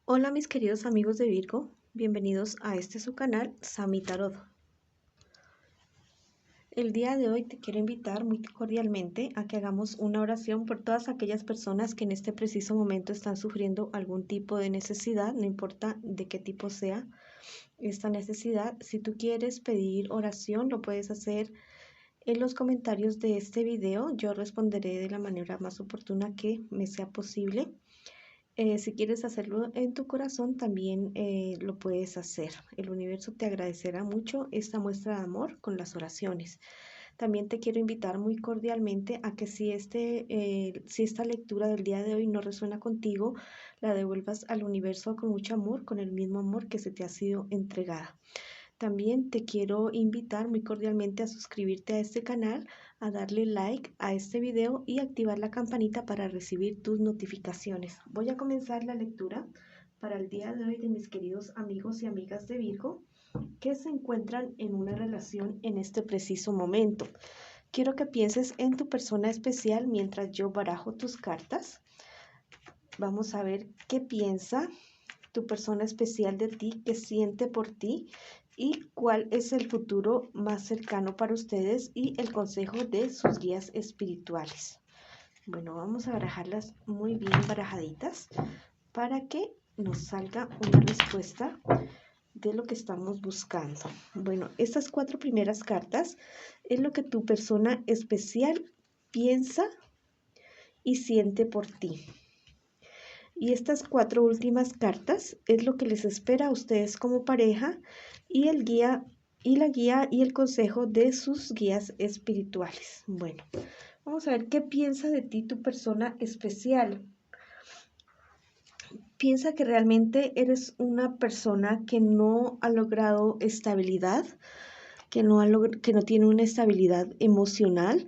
Hola mis queridos amigos de Virgo, bienvenidos a su canal Sami Tarot. El día de hoy te quiero invitar muy cordialmente a que hagamos una oración por todas aquellas personas que en este preciso momento están sufriendo algún tipo de necesidad, no importa de qué tipo sea esta necesidad. Si tú quieres pedir oración, lo puedes hacer en los comentarios de este video. Yo responderé de la manera más oportuna que me sea posible. Si quieres hacerlo en tu corazón, también lo puedes hacer. El universo te agradecerá mucho esta muestra de amor con las oraciones. También te quiero invitar muy cordialmente a que si esta lectura del día de hoy no resuena contigo, la devuelvas al universo con mucho amor, con el mismo amor que se te ha sido entregada. También te quiero invitar muy cordialmente a suscribirte a este canal, a darle like a este video y activar la campanita para recibir tus notificaciones. Voy a comenzar la lectura para el día de hoy de mis queridos amigos y amigas de Virgo que se encuentran en una relación en este preciso momento. Quiero que pienses en tu persona especial mientras yo barajo tus cartas. Vamos a ver qué piensa tu persona especial de ti, qué siente por ti y cuál es el futuro más cercano para ustedes y el consejo de sus guías espirituales. Bueno, vamos a barajarlas muy bien barajaditas para que nos salga una respuesta de lo que estamos buscando. Bueno, estas 4 primeras cartas es lo que tu persona especial piensa y siente por ti. Y estas 4 últimas cartas es lo que les espera a ustedes como pareja y la guía y el consejo de sus guías espirituales. Bueno, vamos a ver qué piensa de ti tu persona especial. Piensa que realmente eres una persona que no ha logrado estabilidad, que no tiene una estabilidad emocional,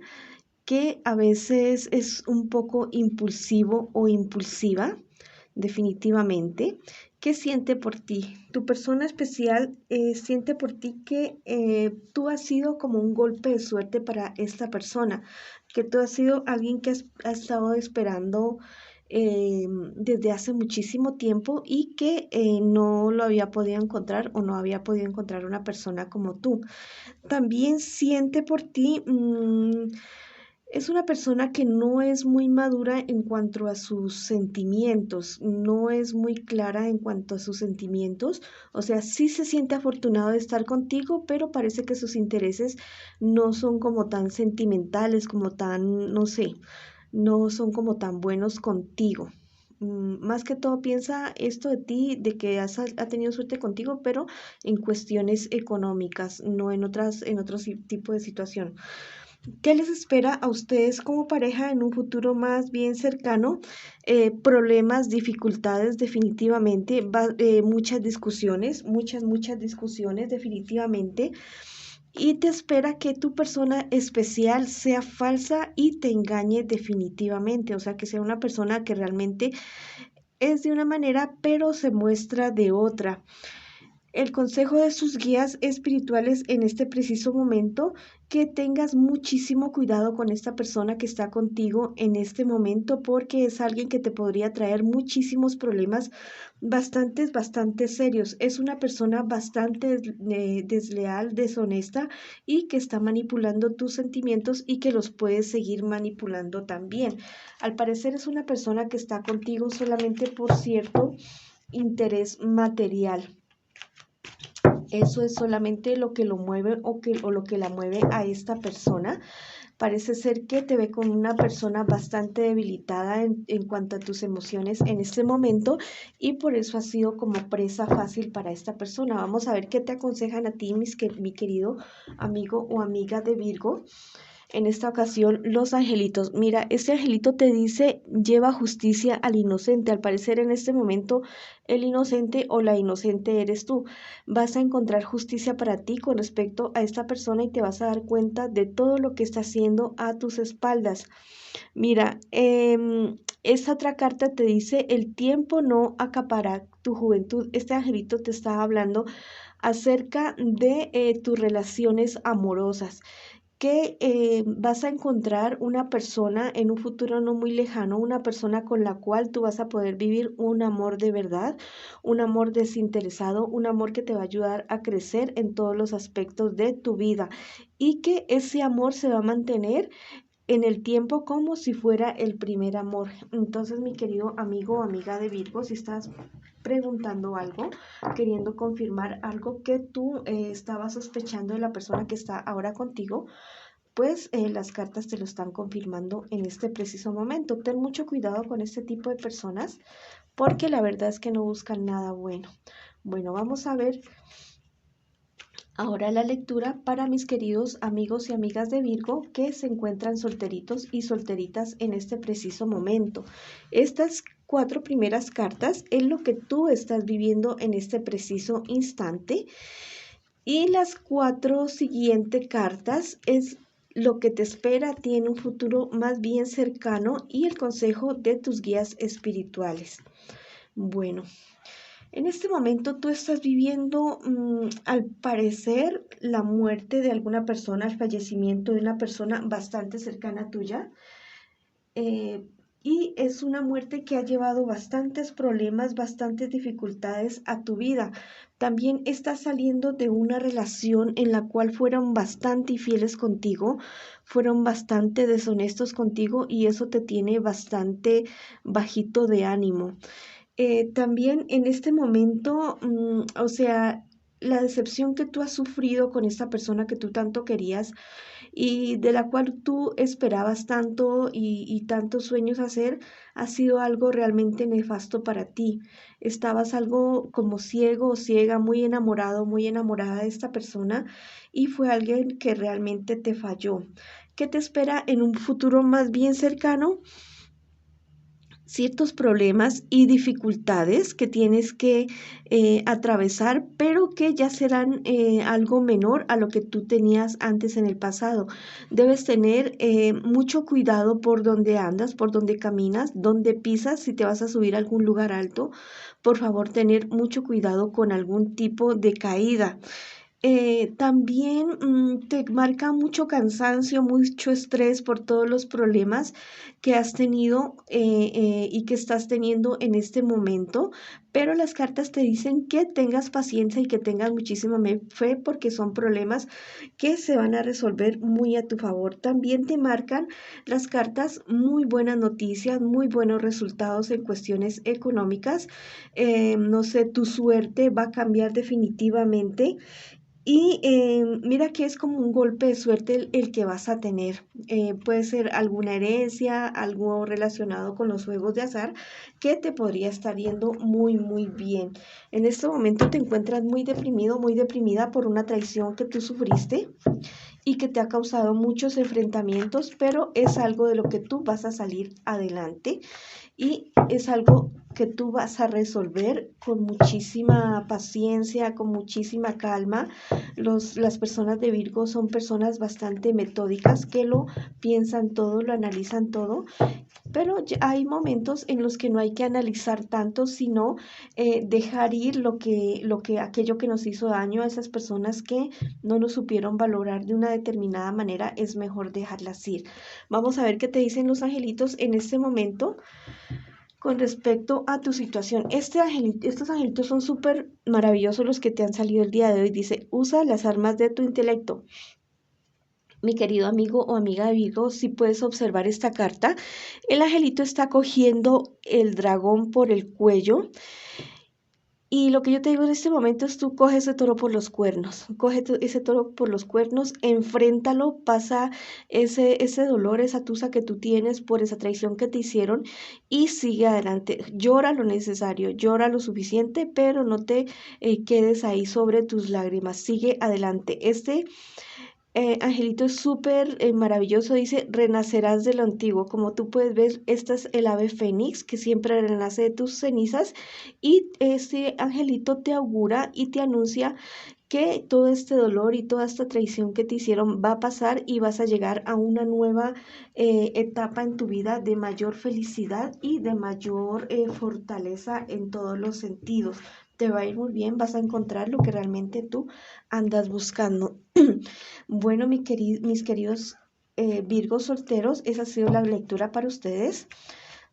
que a veces es un poco impulsivo o impulsiva, definitivamente. ¿Qué siente por ti? Tu persona especial siente por ti que tú has sido como un golpe de suerte para esta persona, que tú has sido alguien que ha estado esperando desde hace muchísimo tiempo y que no lo había podido encontrar o no había podido encontrar una persona como tú. También siente por ti, es una persona que no es muy madura en cuanto a sus sentimientos, no es muy clara en cuanto a sus sentimientos, o sea, sí se siente afortunado de estar contigo, pero parece que sus intereses no son como tan sentimentales, como tan, no sé, no son como tan buenos contigo. Más que todo piensa esto de ti, de que ha tenido suerte contigo, pero en cuestiones económicas, no en otro tipo de situación. ¿Qué les espera a ustedes como pareja en un futuro más bien cercano? Problemas, dificultades, definitivamente, muchas discusiones, definitivamente. Y te espera que tu persona especial sea falsa y te engañe definitivamente, o sea, que sea una persona que realmente es de una manera, pero se muestra de otra. El consejo de sus guías espirituales en este preciso momento, que tengas muchísimo cuidado con esta persona que está contigo en este momento, porque es alguien que te podría traer muchísimos problemas bastante serios. Es una persona bastante desleal, deshonesta y que está manipulando tus sentimientos y que los puedes seguir manipulando también. Al parecer es una persona que está contigo solamente por cierto interés material. Eso es solamente lo que lo mueve o lo que la mueve a esta persona. Parece ser que te ve con una persona bastante debilitada en cuanto a tus emociones en este momento y por eso ha sido como presa fácil para esta persona. Vamos a ver qué te aconsejan a ti, mi querido amigo o amiga de Virgo. En esta ocasión, los angelitos. Mira, este angelito te dice, lleva justicia al inocente. Al parecer en este momento, el inocente o la inocente eres tú. Vas a encontrar justicia para ti con respecto a esta persona y te vas a dar cuenta de todo lo que está haciendo a tus espaldas. Mira, esta otra carta te dice, el tiempo no acapará tu juventud. Este angelito te está hablando acerca de tus relaciones amorosas. que vas a encontrar una persona en un futuro no muy lejano, una persona con la cual tú vas a poder vivir un amor de verdad, un amor desinteresado, un amor que te va a ayudar a crecer en todos los aspectos de tu vida y que ese amor se va a mantener en el tiempo como si fuera el primer amor. Entonces, mi querido amigo o amiga de Virgo, si estás preguntando algo, queriendo confirmar algo que tú estabas sospechando de la persona que está ahora contigo, pues las cartas te lo están confirmando en este preciso momento. Ten mucho cuidado con este tipo de personas porque la verdad es que no buscan nada bueno. Bueno, vamos a ver ahora la lectura para mis queridos amigos y amigas de Virgo que se encuentran solteritos y solteritas en este preciso momento. Estas 4 primeras cartas es lo que tú estás viviendo en este preciso instante y las 4 siguientes cartas es lo que te espera a ti en un futuro más bien cercano y el consejo de tus guías espirituales. Bueno, en este momento tú estás viviendo, al parecer, la muerte de alguna persona, el fallecimiento de una persona bastante cercana tuya. Y es una muerte que ha llevado bastantes problemas, bastantes dificultades a tu vida. También estás saliendo de una relación en la cual fueron bastante infieles contigo, fueron bastante deshonestos contigo y eso te tiene bastante bajito de ánimo. También en este momento, o sea, la decepción que tú has sufrido con esta persona que tú tanto querías y de la cual tú esperabas tanto y tantos sueños hacer, ha sido algo realmente nefasto para ti. Estabas algo como ciego o ciega, muy enamorado, muy enamorada de esta persona y fue alguien que realmente te falló. ¿Qué te espera en un futuro más bien cercano? Ciertos problemas y dificultades que tienes que atravesar, pero que ya serán algo menor a lo que tú tenías antes en el pasado. Debes tener mucho cuidado por donde andas, por donde caminas, donde pisas, si te vas a subir a algún lugar alto. Por favor, tener mucho cuidado con algún tipo de caída. También te marca mucho cansancio, mucho estrés por todos los problemas que has tenido y que estás teniendo en este momento, pero las cartas te dicen que tengas paciencia y que tengas muchísima fe porque son problemas que se van a resolver muy a tu favor. También te marcan las cartas muy buenas noticias, muy buenos resultados en cuestiones económicas. No sé, tu suerte va a cambiar definitivamente. Y mira que es como un golpe de suerte el que vas a tener. Puede ser alguna herencia, algo relacionado con los juegos de azar que te podría estar yendo muy, muy bien. En este momento te encuentras muy deprimido, muy deprimida por una traición que tú sufriste y que te ha causado muchos enfrentamientos, pero es algo de lo que tú vas a salir adelante y es algo que tú vas a resolver con muchísima paciencia, con muchísima calma. Las personas de Virgo son personas bastante metódicas que lo piensan todo, lo analizan todo, pero hay momentos en los que no hay que analizar tanto, sino dejar ir aquello que nos hizo daño a esas personas que no nos supieron valorar de una determinada manera, es mejor dejarlas ir. Vamos a ver qué te dicen los angelitos en este momento con respecto a tu situación. Estos angelitos son súper maravillosos los que te han salido el día de hoy. Dice, usa las armas de tu intelecto. Mi querido amigo o amiga de Virgo, si puedes observar esta carta, el angelito está cogiendo el dragón por el cuello. Y lo que yo te digo en este momento es tú coge ese toro por los cuernos, ese toro por los cuernos, enfréntalo, pasa ese dolor, esa tusa que tú tienes por esa traición que te hicieron y sigue adelante. Llora lo necesario, llora lo suficiente, pero no te quedes ahí sobre tus lágrimas, sigue adelante. Angelito es súper maravilloso, dice, renacerás de lo antiguo. Como tú puedes ver, esta es el ave fénix que siempre renace de tus cenizas y este angelito te augura y te anuncia que todo este dolor y toda esta traición que te hicieron va a pasar y vas a llegar a una nueva etapa en tu vida de mayor felicidad y de mayor fortaleza en todos los sentidos. Te va a ir muy bien, vas a encontrar lo que realmente tú andas buscando. Bueno, mis queridos Virgos solteros, esa ha sido la lectura para ustedes.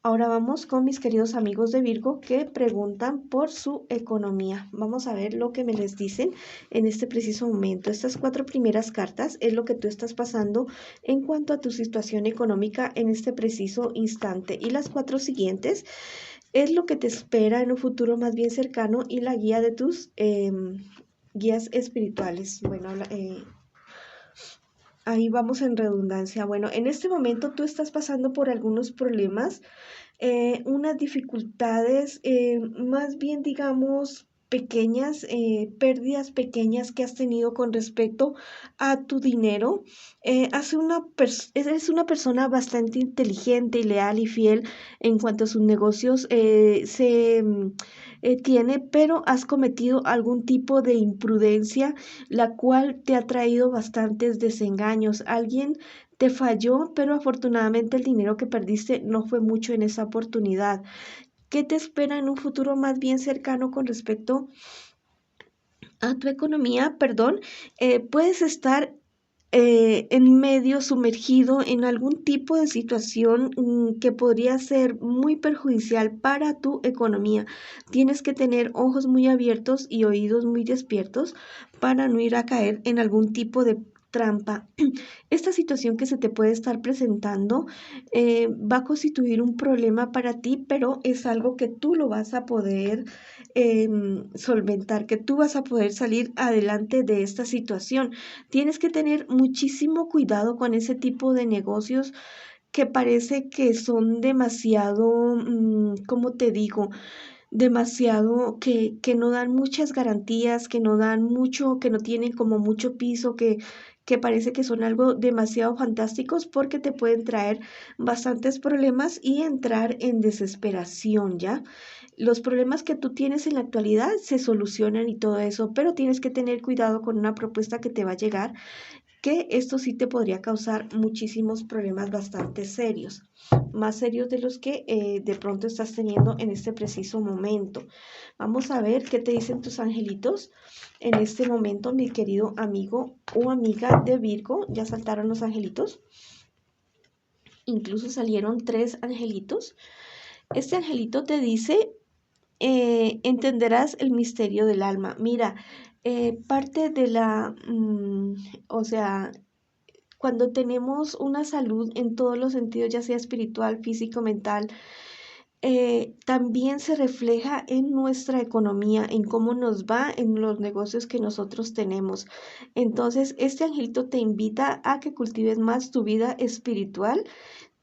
Ahora vamos con mis queridos amigos de Virgo que preguntan por su economía. Vamos a ver lo que me les dicen en este preciso momento. Estas 4 primeras cartas es lo que tú estás pasando en cuanto a tu situación económica en este preciso instante. Y las 4 siguientes es lo que te espera en un futuro más bien cercano y la guía de tus guías espirituales. Bueno, ahí vamos en redundancia. Bueno, en este momento tú estás pasando por algunos problemas, unas dificultades, más bien digamos pequeñas, pérdidas pequeñas que has tenido con respecto a tu dinero. Eres una persona bastante inteligente y leal y fiel en cuanto a sus negocios tiene, pero has cometido algún tipo de imprudencia, la cual te ha traído bastantes desengaños. Alguien te falló, pero afortunadamente el dinero que perdiste no fue mucho en esa oportunidad. ¿Qué te espera en un futuro más bien cercano con respecto a tu economía? Perdón, puedes estar en medio sumergido en algún tipo de situación que podría ser muy perjudicial para tu economía. Tienes que tener ojos muy abiertos y oídos muy despiertos para no ir a caer en algún tipo de trampa. Esta situación que se te puede estar presentando va a constituir un problema para ti, pero es algo que tú lo vas a poder solventar, que tú vas a poder salir adelante de esta situación. Tienes que tener muchísimo cuidado con ese tipo de negocios que parece que son demasiado, ¿cómo te digo? Demasiado que no dan muchas garantías, que no dan mucho, que no tienen como mucho piso, que parece que son algo demasiado fantásticos porque te pueden traer bastantes problemas y entrar en desesperación, ¿ya? Los problemas que tú tienes en la actualidad se solucionan y todo eso, pero tienes que tener cuidado con una propuesta que te va a llegar, que esto sí te podría causar muchísimos problemas bastante serios, más serios de los que de pronto estás teniendo en este preciso momento. Vamos a ver qué te dicen tus angelitos en este momento, mi querido amigo o amiga de Virgo. Ya saltaron los angelitos, incluso salieron 3 angelitos. Este angelito te dice, entenderás el misterio del alma. Mira, parte de o sea, cuando tenemos una salud en todos los sentidos, ya sea espiritual, físico, mental, también se refleja en nuestra economía, en cómo nos va en los negocios que nosotros tenemos. Entonces, este angelito te invita a que cultives más tu vida espiritual,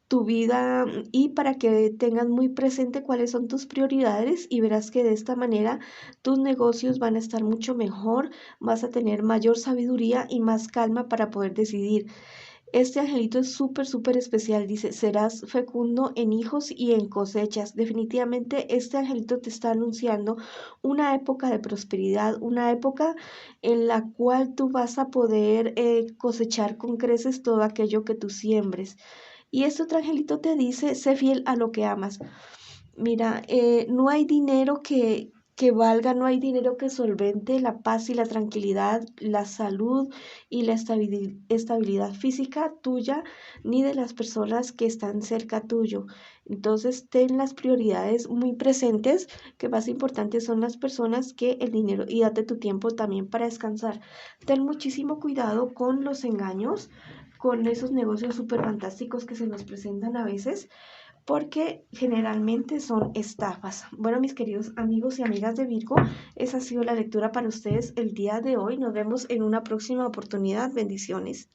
tu vida y para que tengas muy presente cuáles son tus prioridades y verás que de esta manera tus negocios van a estar mucho mejor, vas a tener mayor sabiduría y más calma para poder decidir. Este angelito es súper, súper especial. Dice, serás fecundo en hijos y en cosechas. Definitivamente este angelito te está anunciando una época de prosperidad, una época en la cual tú vas a poder cosechar con creces todo aquello que tú siembres. Y este otro angelito te dice, sé fiel a lo que amas. Mira, no hay dinero que valga, no hay dinero que solvente la paz y la tranquilidad, la salud y la estabilidad física tuya, ni de las personas que están cerca tuyo. Entonces, ten las prioridades muy presentes, que más importantes son las personas que el dinero, y date tu tiempo también para descansar. Ten muchísimo cuidado con los engaños, con esos negocios súper fantásticos que se nos presentan a veces, porque generalmente son estafas. Bueno, mis queridos amigos y amigas de Virgo, esa ha sido la lectura para ustedes el día de hoy. Nos vemos en una próxima oportunidad. Bendiciones.